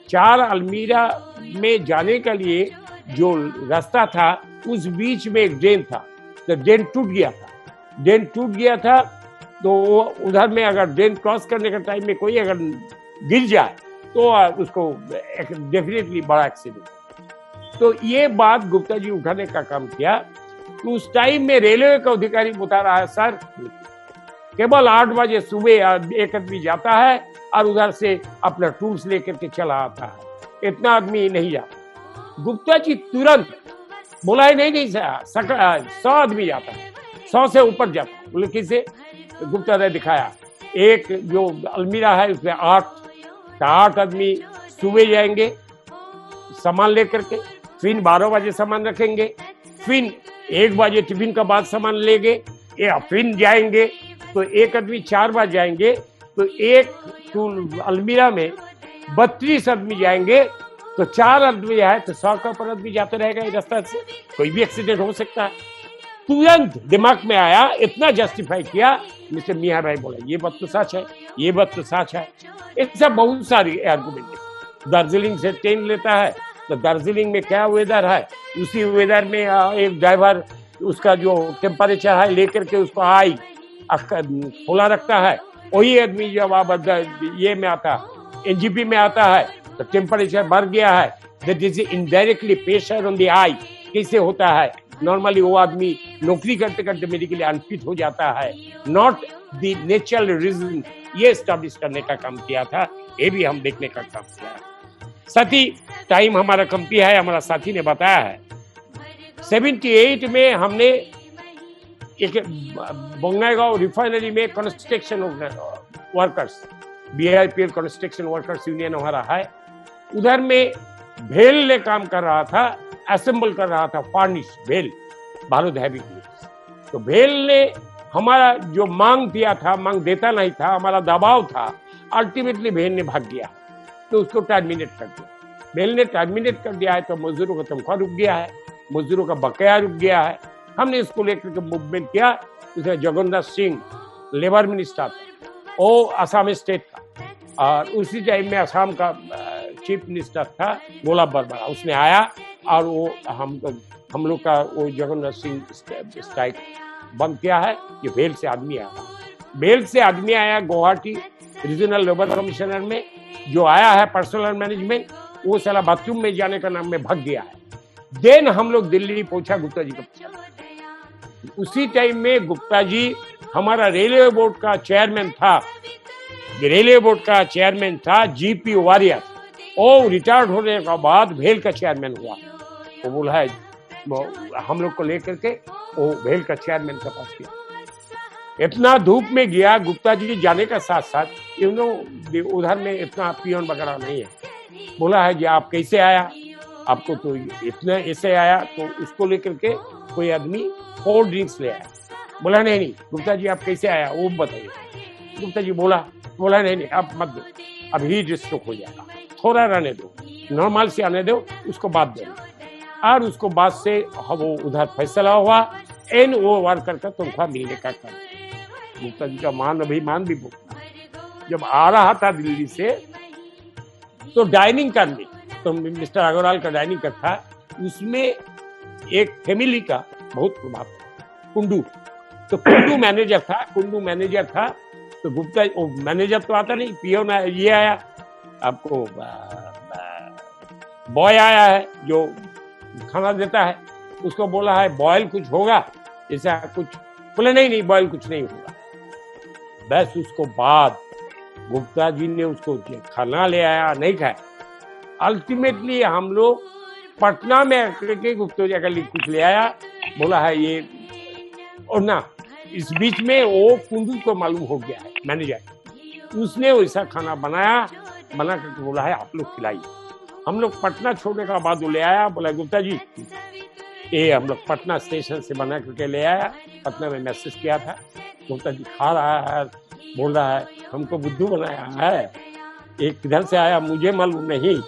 4 अलमीरा में जाने के लिए जो रास्ता था उस बीच में एक ड्रेन था, तो ड्रेन टूट गया था। ड्रेन टूट गया था तो उधर में अगर ड्रेन क्रॉस करने के टाइम में कोई अगर गिर जाए तो उसको डेफिनेटली बड़ा एक्सीडेंट। तो ये बात गुप्ता जी उठाने का काम किया। तो उस टाइम में रेलवे का अधिकारी बता रहा है, सर केवल 8 बजे सुबह एक आदमी जाता है और उधर से अपना टूल्स लेकर के चला आता है, इतना आदमी नहीं जाता। गुप्ता जी तुरंत बोला है, नहीं 100 आदमी जाता है, 100 से ऊपर जाता है। बोले किसे? गुप्ता ने दिखाया, एक जो अलमीरा है उसमें 8 आदमी सुबह जाएंगे सामान लेकर के, फिर 12 बजे सामान रखेंगे, फिर 1 बजे टिफिन का बाद सामान लेंगे, या फिर जाएंगे तो एक आदमी 4 बार जाएंगे, तो एक अलमीरा में 32 आदमी जाएंगे, तो 4 आदमी है तो 100 का ऊपर आदमी जाते रहेगा। इस रास्ते से कोई भी एक्सीडेंट हो सकता है। तुरंत दिमाग में आया, इतना जस्टिफाई किया। मिस्टर मियाँ भाई बोला ये बात तो सच है, ये बात तो सच है। ऐसा बहुत सारी आर्गुमेंट है। दार्जिलिंग से ट्रेन लेता है तो दार्जिलिंग में क्या वेदर है, उसी वेदर में एक ड्राइवर उसका जो टेम्परेचर है लेकर के उसको आई खोला रखता है। वही आदमी जब आप ये में आता है, एनजीपी में आता है तो टेम्परेचर बढ़ गया है, that is indirectly pressure on the eye. कैसे होता है? नॉर्मली वो आदमी नौकरी करते करते मेडिकली अनफिट हो जाता है, नॉट द नेचुरल रीजन। ये एस्टैब्लिश करने का काम किया था, ये भी हम देखने का काम किया है। साथी टाइम हमारा कमती है, हमारा साथी ने बताया है 78 में हमने एक बंगाईगांव रिफाइनरी में construction workers, BIPL construction workers union हमारा है, उधर में भेल ने काम कर रहा था, असेंबल कर रहा था फार्निश भेल, भारत हैवी ग्लूस। तो भेल ने हमारा जो मांग दिया था, मांग देता नहीं था, हमारा दबाव था, अल्टीमेटली भेल ने भाग गया तो उसको टर्मिनेट कर दिया। भेल ने टर्मिनेट कर दिया है तो मजदूरों का तनख्वाह रुक गया है, मजदूरों का बकाया रुक गया है। हमने इसको लेकर के मूवमेंट किया। उसमें जगन्नाथ सिंह लेबर मिनिस्टर था, वो असम स्टेट का, और उसी टाइम में असम का चीफ मिनिस्टर था गोलाब वर्मा, उसने आया और वो हम लोग का वो जगन्नाथ सिंह स्ट्राइक बंद किया है। ये भेल से आदमी आया, भेल से आदमी आया गुवाहाटी रीजनल लेबर कमिश्नर में, जो आया है पर्सनल मैनेजमेंट, वो साला बाथरूम में जाने का नाम में भाग गया है। देन हम लोग दिल्ली पहुंचा गुप्ता जी का पूछा। उसी टाइम में गुप्ता जी हमारा रेलवे बोर्ड का चेयरमैन था, रेलवे बोर्ड का चेयरमैन था जीपी वारियर, और रिटायर्ड होने के बाद भेल का चेयरमैन हुआ। वो बोला है हम लोग को लेकर के वो भेल का चेयरमैन के पास गया। इतना धूप में गया गुप्ता जी जाने का साथ साथ उधर में इतना पियोन वगैरह नहीं है। बोला है जी आप कैसे आया, आपको तो इतना ऐसे आया, तो उसको लेकर के कोई आदमी कोल्ड ड्रिंक्स ले आया। बोला नहीं गुप्ता जी आप कैसे आया वो बताइए। गुप्ता जी बोला नहीं आप मत दो, अब हीट स्ट्रोक हो जाएगा, थोड़ा रहने दो, नॉर्मल से आने दो, उसको बाद देना। और उसको बाद से वो उधर फैसला हुआ एन वो वर्कर का तनख्वाह मिलने का काम। गुप्ता जी का अभिमान भी बोलता। जब आ रहा था दिल्ली से तो डाइनिंग करने, तो मिस्टर अग्रवाल का डाइनिंग का था, उसमें एक फैमिली का बहुत प्रभाव था, कुंडू। तो कुंडू मैनेजर था, तो गुप्ता मैनेजर तो आता नहीं, पियोन ये आया, आपको बॉय आया है जो खाना देता है, उसको बोला है बॉयल कुछ होगा ऐसा कुछ, बोले नहीं बॉयल कुछ नहीं होगा। बस उसको बाद गुप्ता जी ने उसको खाना ले आया, नहीं खाया। अल्टीमेटली हम लोग पटना में आकर के गुप्ता जी का लिए कुछ ले आया, बोला है ये, और ना इस बीच में वो कुंडू को मालूम हो गया है मैनेजर, उसने वैसा खाना बना करके बोला है आप लोग खिलाइए। हम लोग पटना छोड़ने का बाद वो ले आया, बोला गुप्ता जी ये हम लोग पटना स्टेशन से बना करके ले आया, पटना में मैसेज किया था। गुप्ता जी खा रहा है, बोल रहा है हमको बुद्धू बनाया है, एक किधर से आया मुझे मालूम नहीं,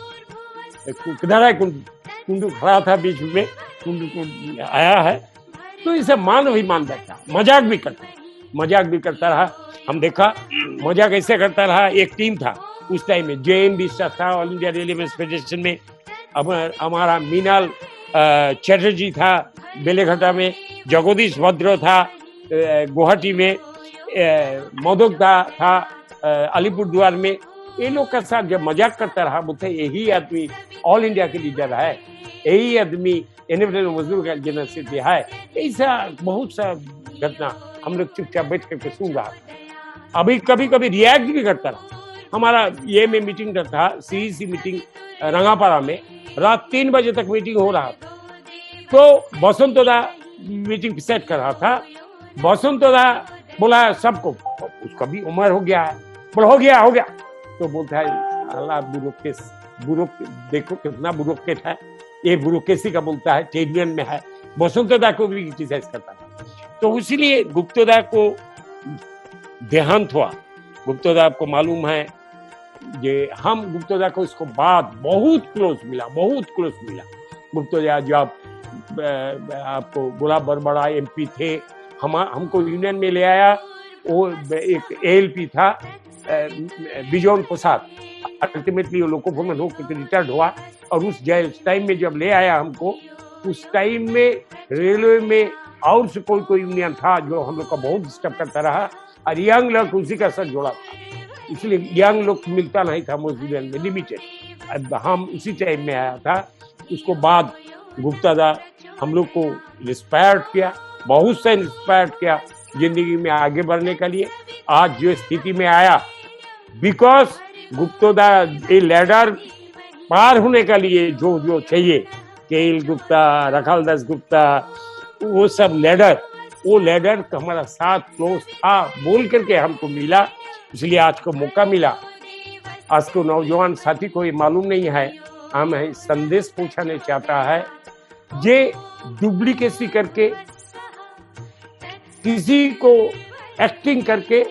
किधर है कुंडू खड़ा था बीच में, कुंडू को आया है। तो इसे मान भी मान बैठा, मजाक भी करता रहा। हम देखा मजाक ऐसे करता रहा। एक टीम था उस टाइम में, JMB स्टाफ था, ऑल इंडिया रेलवे फेडरेशन में। अब हमारा मीनाल चैटर्जी था बेलेघाटा में, जगदीश भद्र था गुवाहाटी में, मोदक था अलीपुरद्वार में। ये लोग का साथ जब मजाक करता रहा, बोलते यही आदमी ऑल इंडिया के लीडर है, यही आदमी NFL मजदूर का जनरल सेक्रेटरी है। ऐसा बहुत सा घटना हम लोग चुपचाप बैठ करके सुन रहा था। अभी कभी कभी रिएक्ट भी करता रहा। हमारा ये में मीटिंग था, CEC मीटिंग रंगापारा में, रात 3 बजे तक मीटिंग हो रहा था। तो बसंतोदा मीटिंग सेट कर रहा था। बसंतोदा बोला सबको, उसका भी उम्र हो गया है, बोला हो गया। तो बोलता है अल्लाह देखो कितना ब्यूरोक्रेट है, ये ब्यूरोक्रेसी का बोलता है, टेरियन में है। बसंतोदा को भी क्रिटिसाइज करता था। तो इसीलिए गुप्तोदा को देहांत हुआ। गुप्तोदा आपको मालूम है ये, हम गुप्तोदा को इसको बाद बहुत क्लोज मिला। गुप्तोदा जब आपको गुलाब बरबड़ा MP थे, हमको यूनियन में ले आया। वो एक ALP था बिजोन प्रसाद, अल्टीमेटली वो लोकोफोरमैन होकर रिटायर्ड हुआ। और उस टाइम में जब ले आया हमको, उस टाइम में रेलवे में और से कोई यूनियन था जो हम लोग का बहुत डिस्टर्ब करता रहा, और यंग लोग उसी का साथ जोड़ा था, इसलिए यंग लोग मिलता नहीं था यूनियन में, लिमिटेड। हम उसी टाइम में आया था। उसको बाद गुप्तादा हम लोग को इंस्पायर किया, बहुत से इंस्पायर किया जिंदगी में आगे बढ़ने के लिए। आज जो स्थिति में आया, बिकॉज गुप्तोदा ये लैडर पार होने के लिए जो चाहिए, केएल गुप्ता, रखाल दास गुप्ता, वो सब लैडर हमारा साथ क्लोज था बोल करके हमको मिला, इसलिए आज को मौका मिला। आज को नौजवान साथी को ये मालूम नहीं है, हम संदेश पहुंचाने चाहता है, ये डुप्लीकेसी करके किसी को एक्टिंग करके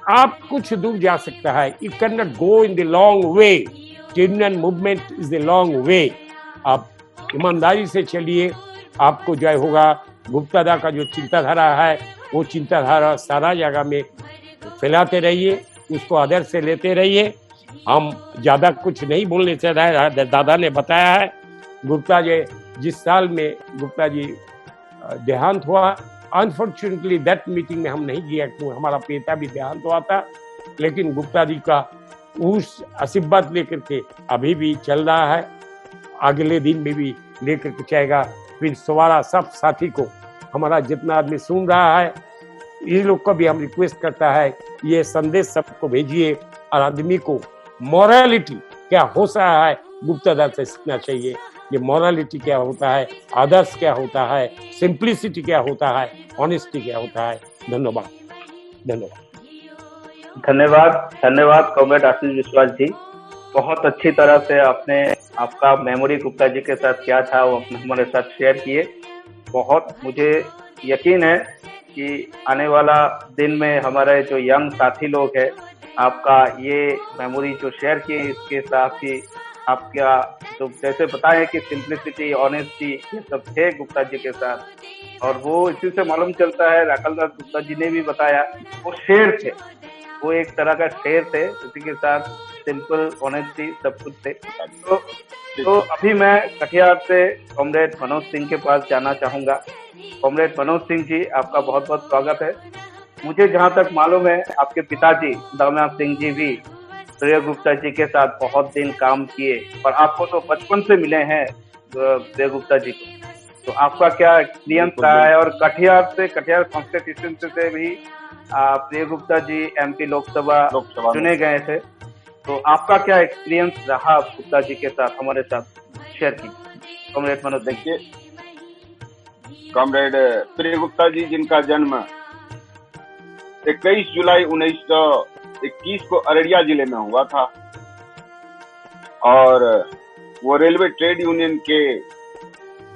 आप कुछ दूर जा सकता है। You can not go in the long way. Union movement is the long way. आप ईमानदारी से चलिए, आपको जय होगा। गुप्तादा का जो चिंताधारा है, वो चिंताधारा सारा जगह में फैलाते रहिए, उसको आदर से लेते रहिए। हम ज्यादा कुछ नहीं बोलने से रहे, दादा ने बताया है। गुप्ता जी जिस साल में गुप्ता जी देहांत हुआ, अनफॉर्चुनेटली दैट मीटिंग में हम नहीं गया क्योंकि हमारा पिता भी देहांत हुआ था, लेकिन गुप्ता जी का उस आशीर्वाद लेकर के अभी भी चल रहा है, अगले दिन में भी लेकर के जाएगा। फिर सवारा सब साथी को, हमारा जितना आदमी सुन रहा है, ये लोग को भी हम रिक्वेस्ट करता है, ये संदेश सबको भेजिए और आदमी को मोरालिटी क्या हो रहा है गुप्तादा से सीखना चाहिए। ये मोरालिटी क्या होता है, आदर्श क्या होता है, सिंप्लिसिटी क्या होता है, ऑनेस्टी क्या होता है। धन्यवाद कॉमरेड आशीष विश्वास जी। बहुत अच्छी तरह से आपने आपका मेमोरी गुप्ता जी के साथ क्या था वो हमारे साथ शेयर किए। बहुत मुझे यकीन है कि आने वाला दिन में हमारे जो यंग साथी लोग हैं, आपका ये मेमोरी जो शेयर किए, इसके साथ ही आपका जो जैसे बताएं कि सिंप्लिसिटी, ऑनेस्टी, ये सब थे गुप्ता जी के साथ, और वो इसी से मालूम चलता है। राखाल दास गुप्ता जी ने भी बताया, वो शेर थे, वो एक तरह का शेर थे, उसी के साथ सिंपल, ऑनेस्टी सब कुछ थे। तो अभी मैं कटिहार से कॉमरेड मनोज सिंह के पास जाना चाहूंगा। कॉमरेड मनोज सिंह जी, आपका बहुत बहुत स्वागत है। मुझे जहां तक मालूम है, आपके पिताजी दामनाथ सिंह जी भी प्रिय गुप्ता जी के साथ बहुत दिन काम किए, और आपको तो बचपन से मिले हैं प्रिय गुप्ता जी को। तो आपका क्या एक्सपीरियंस रहा है? और कटिहार कॉन्स्टिट्यूशन से भी प्रिय गुप्ता जी MP लोकसभा चुने गए थे, तो आपका क्या एक्सपीरियंस रहा गुप्ता जी के साथ? हमारे साथ शेयर कीजिए कॉमरेड मनोज। देखिए कॉमरेड प्रिय गुप्ता जी, जिनका जन्म 21 जुलाई 1921 को अररिया जिले में हुआ था और वो रेलवे ट्रेड यूनियन के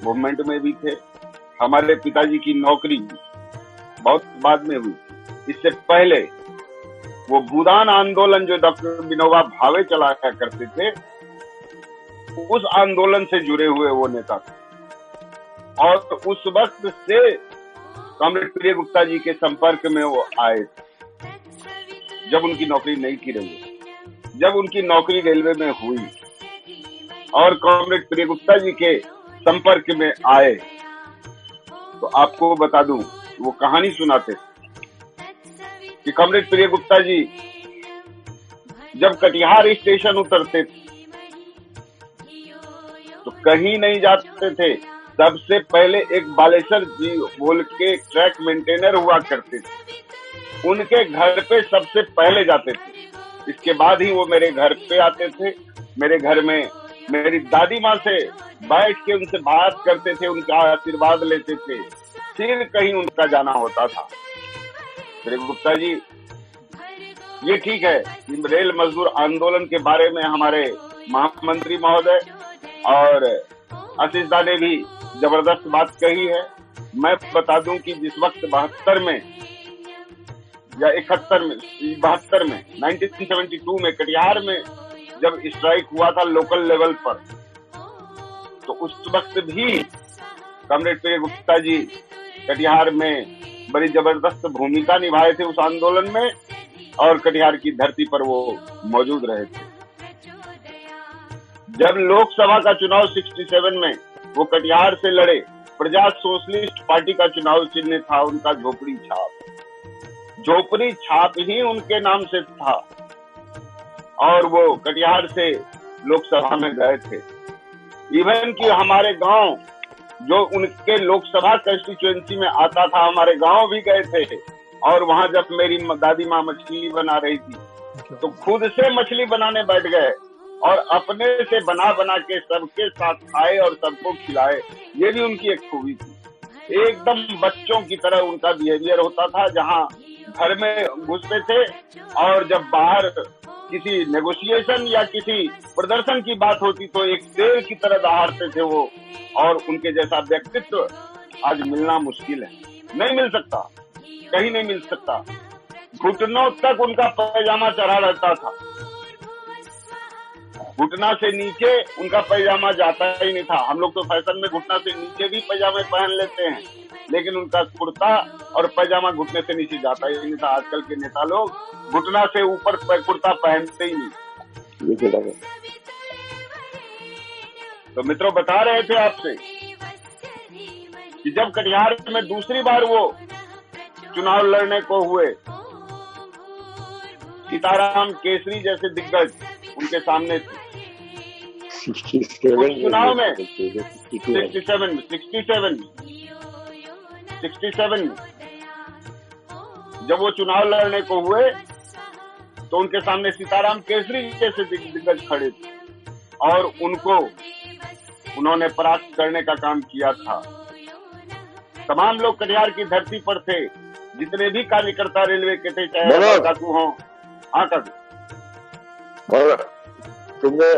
मूवमेंट में भी थे। हमारे पिताजी की नौकरी बहुत बाद में हुई। इससे पहले वो भूदान आंदोलन जो डॉक्टर विनोबा भावे चलाया करते थे, उस आंदोलन से जुड़े हुए वो नेता थे और उस वक्त से कॉमरेड प्रिय गुप्ता जी के संपर्क में वो आए थे जब उनकी नौकरी नहीं की रही। जब उनकी नौकरी रेलवे में हुई और कॉमरेड प्रिय गुप्ता जी के संपर्क में आए, तो आपको बता दूं, वो कहानी सुनाते कि कॉमरेड प्रिय गुप्ता जी जब कटिहार स्टेशन उतरते थे तो कहीं नहीं जाते थे, सबसे पहले एक बालेश्वर जी बोल के ट्रैक मेंटेनर हुआ करते थे, उनके घर पे सबसे पहले जाते थे। इसके बाद ही वो मेरे घर पे आते थे। मेरे घर में मेरी दादी माँ से बैठ के उनसे बात करते थे, उनका आशीर्वाद लेते थे, फिर कहीं उनका जाना होता था। प्रिय गुप्ता जी, ये ठीक है कि रेल मजदूर आंदोलन के बारे में हमारे महामंत्री महोदय और आशीष दा ने भी जबरदस्त बात कही है। मैं बता दूं कि जिस वक्त 72 में या 71 में 72 में 1972 में कटिहार में जब स्ट्राइक हुआ था लोकल लेवल पर, तो उस वक्त भी कॉमरेड प्रिय गुप्ता जी कटिहार में बड़ी जबरदस्त भूमिका निभाए थे उस आंदोलन में और कटिहार की धरती पर वो मौजूद रहे थे। जब लोकसभा का चुनाव 67 में वो कटिहार से लड़े, प्रजा सोशलिस्ट पार्टी का चुनाव चिन्ह था उनका झोपड़ी छाप। झोपड़ी छाप ही उनके नाम से था और वो कटिहार से लोकसभा में गए थे। इवन कि हमारे गांव जो उनके लोकसभा कंस्टिट्यूएंसी में आता था, हमारे गांव भी गए थे और वहां जब मेरी दादी माँ मछली बना रही थी तो खुद से मछली बनाने बैठ गए और अपने से बना बना के सबके साथ खाए और सबको खिलाए। ये भी उनकी एक खूबी थी। एकदम बच्चों की तरह उनका बिहेवियर होता था। जहां घर में घुसते थे और जब बाहर किसी नेगोशिएशन या किसी प्रदर्शन की बात होती तो एक शेर की तरह दहाड़ते थे वो। और उनके जैसा व्यक्तित्व आज मिलना मुश्किल है, नहीं मिल सकता, कहीं नहीं मिल सकता। घुटनों तक उनका पैजामा चढ़ा रहता था, घुटना से नीचे उनका पैजामा जाता ही नहीं था। हम लोग तो फैशन में घुटना से नीचे भी पैजामे पहन लेते हैं, लेकिन उनका कुर्ता और पैजामा घुटने से नीचे जाता ही नहीं था। आजकल के नेता लोग घुटना से ऊपर कुर्ता पहनते ही नहीं। तो मित्रों, बता रहे थे आपसे कि जब कटिहार में दूसरी बार वो चुनाव लड़ने को हुए, सीताराम केसरी जैसे दिग्गज उनके सामने थे। 67 चुनाव में 67 में जब वो चुनाव लड़ने को हुए तो उनके सामने सीताराम केसरी जैसे दिग्गज खड़े थे और उन्होंने परास्त करने का काम किया था। तमाम लोग कटिहार की धरती पर थे, जितने भी कार्यकर्ता रेलवे के थे, चाहे काकू हो। हाँ काकू, तुमने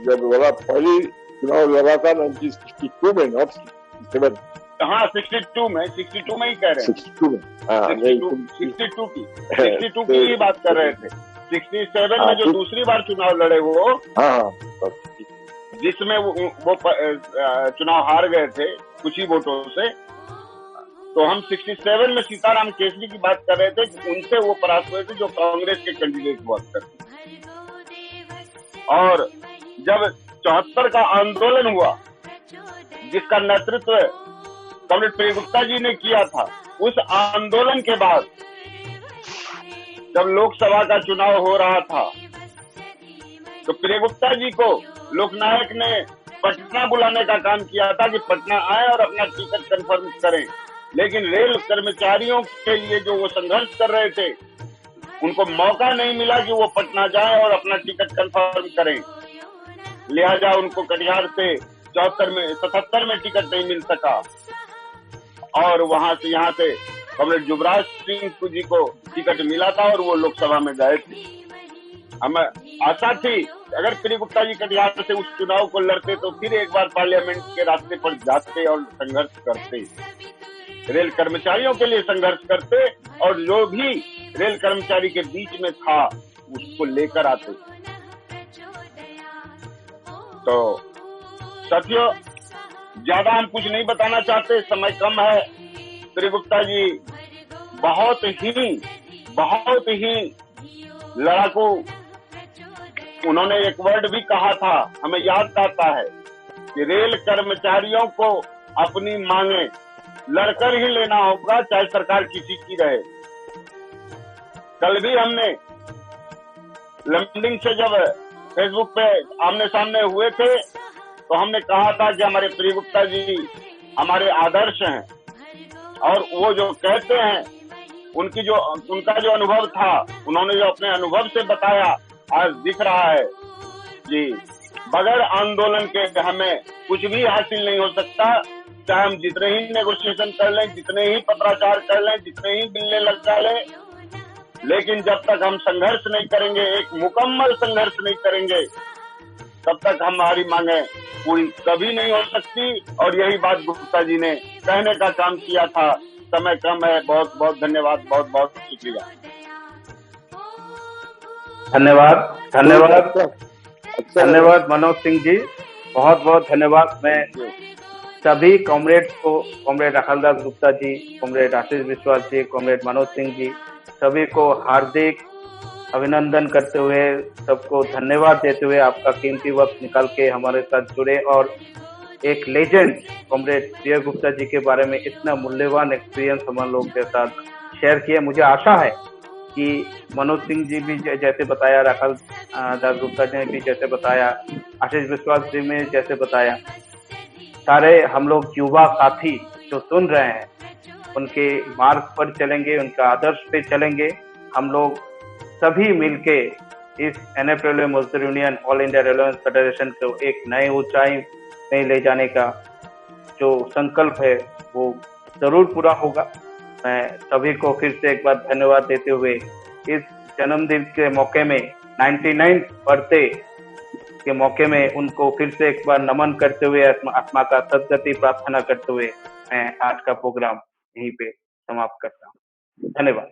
जब बोला पहली चुनाव लड़ा था 1962 में, नॉट 67। हाँ 62 में ही कह रहे हैं। 62 में 62 की ही बात कर रहे थे। 67 में जो दूसरी बार चुनाव लड़े वो, जिसमें वो चुनाव हार गए थे कुछ ही वोटों से, तो हम 67 में सीताराम केसरी की बात कर रहे थे कि उनसे वो परास्त हुए थे जो कांग्रेस के कैंडिडेट हुआ करते। और जब 74 का आंदोलन हुआ जिसका नेतृत्व कॉमरेड प्रिय गुप्ता जी ने किया था, उस आंदोलन के बाद जब लोकसभा का चुनाव हो रहा था तो प्रिय गुप्ता जी को लोकनायक ने पटना बुलाने का काम किया था कि पटना आए और अपना टिकट कंफर्म करें, लेकिन रेल कर्मचारियों के लिए जो वो संघर्ष कर रहे थे उनको मौका नहीं मिला कि वो पटना जाएं और अपना टिकट कंफर्म करें। लिहाजा उनको कटिहार से 77 में टिकट नहीं मिल सका और वहां से यहाँ से कॉमरेड युवराज सिंह जी को टिकट मिला था और वो लोकसभा में गए थे। हमें आशा थी अगर प्रिय गुप्ता जी कटिहार से उस चुनाव को लड़ते तो फिर एक बार पार्लियामेंट के रास्ते पर जाते और संघर्ष करते, रेल कर्मचारियों के लिए संघर्ष करते और जो भी रेल कर्मचारी के बीच में था उसको लेकर आते। तो साथियों, ज्यादा हम कुछ नहीं बताना चाहते, समय कम है। श्री गुप्ता जी बहुत ही लड़ाकू, उन्होंने एक वर्ड भी कहा था, हमें याद आता है कि रेल कर्मचारियों को अपनी मांगे लड़कर ही लेना होगा, चाहे सरकार किसी की रहे। कल भी हमने लमडिंग से जब फेसबुक पे आमने सामने हुए थे तो हमने कहा था कि हमारे प्रिय गुप्ता जी हमारे आदर्श हैं और वो जो कहते हैं उनका जो अनुभव था, उन्होंने जो अपने अनुभव से बताया, आज दिख रहा है कि बगैर आंदोलन के हमें कुछ भी हासिल नहीं हो सकता। चाहे हम जितने ही नेगोशिएशन कर लें, जितने ही पत्राचार कर लें, जितने ही बिल्ले लगा लें, लेकिन जब तक हम संघर्ष नहीं करेंगे, एक मुकम्मल संघर्ष नहीं करेंगे, तब तक हमारी मांगे पूरी कभी नहीं हो सकती। और यही बात गुप्ता जी ने कहने का काम किया था। समय कम है, बहुत बहुत धन्यवाद, बहुत बहुत शुक्रिया। धन्यवाद मनोज सिंह जी, बहुत बहुत धन्यवाद। मैं सभी कॉमरेड को, कॉमरेड अखिलदास गुप्ता जी, कॉमरेड आशीष विश्वास जी, कॉमरेड मनोज सिंह जी, सभी को हार्दिक अभिनंदन करते हुए, सबको धन्यवाद देते हुए, आपका कीमती वक्त निकाल के हमारे साथ जुड़े और एक लेजेंड कॉमरेड प्रिय गुप्ता जी के बारे में इतना मूल्यवान एक्सपीरियंस हम लोग के साथ शेयर किया। मुझे आशा है कि मनोज सिंह जी भी जैसे बताया, राखल दास गुप्ता जी ने भी जैसे बताया, आशीष विश्वास जी ने जैसे बताया, सारे हम लोग युवा साथी जो सुन रहे हैं उनके मार्ग पर चलेंगे, उनका आदर्श पे चलेंगे। हम लोग सभी मिलके इस NF रेलवे मजदूर union all India railway federation को एक नए ऊंचाई में ले जाने का जो संकल्प है वो जरूर पूरा होगा। मैं सभी को फिर से एक बार धन्यवाद देते हुए इस जन्मदिन के मौके में 99 बर्थडे के मौके में उनको फिर से एक बार नमन करते हुए, आत्मा का सद्गति प्रार्थना करते हुए मैं आज का प्रोग्राम यहीं पे समाप्त करता हूँ। धन्यवाद।